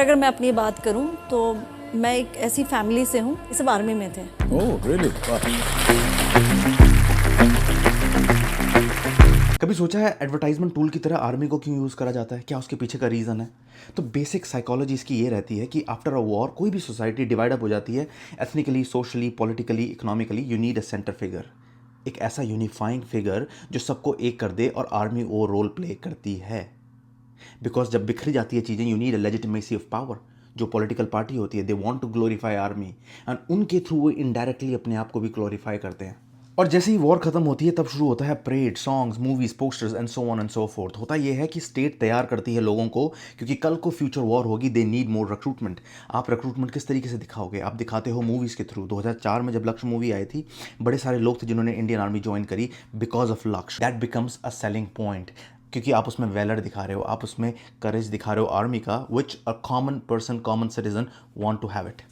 अगर मैं अपनी बात करूं तो मैं एक ऐसी फैमिली से हूं, ये सब आर्मी में थे। Oh really? कभी सोचा है एडवर्टाइजमेंट टूल की तरह आर्मी को क्यों यूज़ करा जाता है? क्या उसके पीछे का रीज़न है? तो बेसिक साइकोलॉजी इसकी ये रहती है कि आफ्टर अ वॉर कोई भी सोसाइटी डिवाइड अप हो जाती है, ethnically, socially, politically, economically. You need a centre figure, एक ऐसा यूनिफाइंग फिगर जो सबको एक कर दे, और आर्मी वो रोल प्ले करती है। बिकॉज जब बिखरी जाती है चीज़ें, you need a legitimacy of power. जो पॉलिटिकल पार्टी होती है, they want to glorify army, and उनके थ्रू वो इनडायरेक्टली अपने आप को भी ग्लोरीफाई करते हैं। और जैसे ही वॉर खत्म होती है, तब शुरू होता है parade, songs, movies, posters and so on and so fourth. होता यह है कि स्टेट तैयार करती है लोगों को, क्योंकि कल को फ्यूचर वॉर होगी, दे नीड मोर रिक्रूटमेंट। आप रिक्रूटमेंट किस तरीके से दिखाओगे? आप दिखाते हो मूवीज़ के थ्रू। 2004 में जब लक्ष्य मूवी आई थी, बड़े सारे लोग थे जिन्होंने इंडियन आर्मी ज्वाइन करी बिकॉज ऑफ लक्ष्य। That becomes a selling point, क्योंकि आप उसमें वैलर दिखा रहे हो, आप उसमें करेज दिखा रहे हो आर्मी का, which a common person, common citizen want to have it.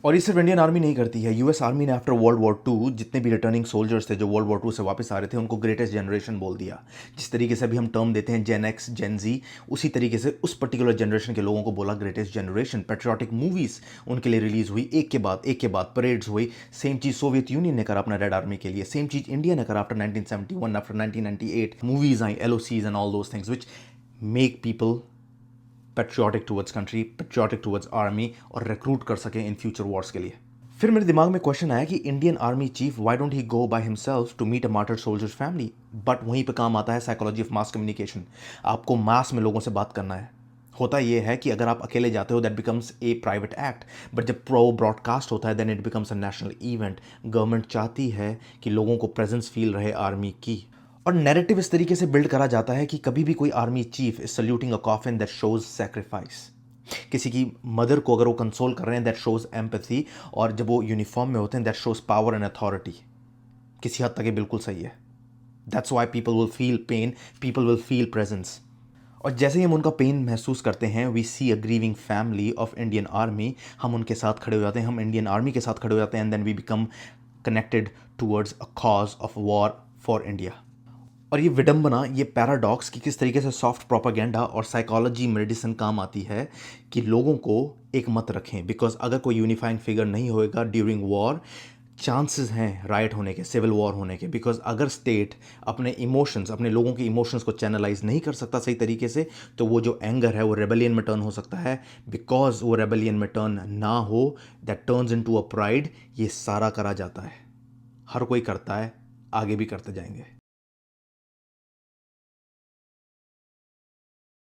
और ये सिर्फ इंडियन आर्मी नहीं करती है, यूएस आर्मी ने आफ्टर वर्ल्ड वॉर टू जितने भी रिटर्निंग सोल्जर्स थे जो वर्ल्ड वॉर टू से वापस आ रहे थे, उनको ग्रेटेस्ट जनरेशन बोल दिया। जिस तरीके से अभी हम टर्म देते हैं जेन एक्स, जेन जी, उसी तरीके से उस पर्टिकुलर जनरेशन के लोगों को बोला ग्रेटेस्ट जनरेशन। पेट्रियाटिक मूवीज उनके लिए रिलीज हुई, एक के बाद परेड्स हुई। सेम चीज सोवियत यूनियन ने करा अपना रेड आर्मी के लिए, सेम चीज इंडिया ने करा आफ्टर 1971, आफ्टर 1998। मूवीज आई, LOCs and all those things which make people patriotic towards country, patriotic towards army, और रिक्रूट कर सकें इन फ्यूचर वॉर्स के लिए। फिर मेरे दिमाग में क्वेश्चन आया कि Indian army chief, why don't he go by himself to meet a martyred soldiers family? But वहीं पे काम आता है साइकोलॉजी ऑफ मास कम्युनिकेशन। आपको मास में लोगों से बात करना है। होता यह है कि अगर आप अकेले जाते हो, that becomes a private act, but जब प्रो ब्रॉडकास्ट होता है, then it becomes a national event. Government चाहती है कि लोगों को प्रेजेंस फील रहे आर्मी की, और नैरेटिव इस तरीके से बिल्ड करा जाता है कि कभी भी कोई army chief is saluting a coffin, that shows sacrifice. किसी की मदर को अगर वो कंसोल कर रहे हैं, दैट शोज एम्पैथी। और जब वो यूनिफॉर्म में होते हैं, that shows power and authority. किसी हद तक ये बिल्कुल सही है। That's why people will feel pain, people will feel presence. और जैसे ही हम उनका पेन महसूस करते हैं, we see a grieving family of Indian army, हम उनके साथ खड़े हो जाते हैं, हम इंडियन आर्मी के साथ खड़े हो जाते हैं, and then we become connected towards a cause of war for India. और ये विडंबना, ये पैराडॉक्स कि किस तरीके से सॉफ्ट प्रोपागेंडा और साइकोलॉजी मेडिसिन काम आती है कि लोगों को एक मत रखें। बिकॉज अगर कोई यूनिफाइंग फिगर नहीं होएगा ड्यूरिंग वॉर, चांसेस हैं राइट होने के, सिविल वॉर होने के। बिकॉज अगर स्टेट अपने इमोशंस, अपने लोगों के इमोशंस को चैनलाइज नहीं कर सकता सही तरीके से, तो वो जो एंगर है वो रेबेलियन में टर्न हो सकता है। बिकॉज वो रेबेलियन में टर्न ना हो, that turns into a pride. ये सारा करा जाता है, हर कोई करता है, आगे भी करते जाएंगे।